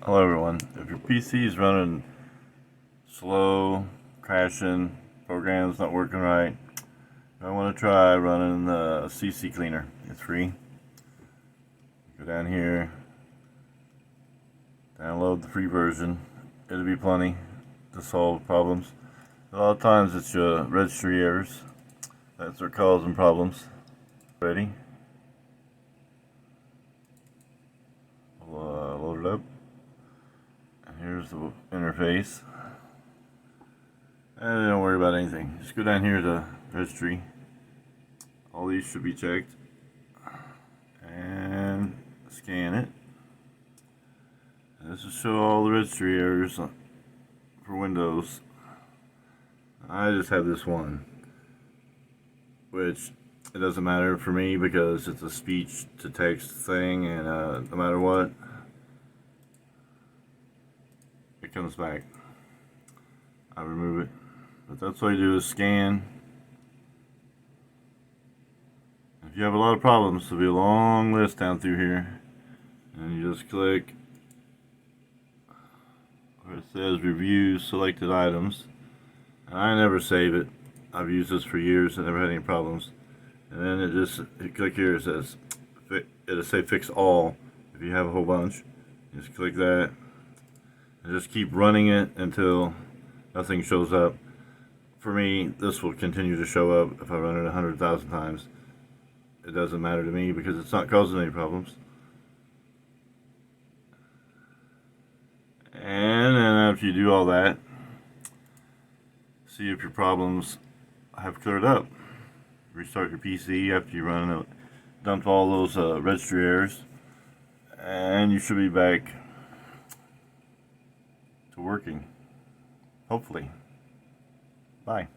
Hello everyone. If your PC is running slow, crashing, programs not working right, I want to try running the CCleaner. It's free. Go down here, download the free version. It'll be plenty to solve problems. A lot of times it's your registry errors that's what are causing problems. Ready? We'll load it up. Here's the interface. And don't worry about anything. Just go down here to registry. All these should be checked. And scan it. And this will show all the registry errors for Windows. I just have this one, which it doesn't matter for me because it's a speech to text thing, and no matter what, it comes back. I remove it, but that's all you do is scan. If you have a lot of problems, there'll be a long list down through here, and you just click where it says review selected items. And I never save it. I've used this for years and never had any problems. And then you click here, it says it'll say fix all. If you have a whole bunch, just click that and just keep running it until nothing shows up. For me, this will continue to show up if I run it 100,000 times. It doesn't matter to me because it's not causing any problems. And then after you do all that, see if your problems have cleared up. Restart your PC after you dump all those registry errors, and you should be back to working. Hopefully. Bye.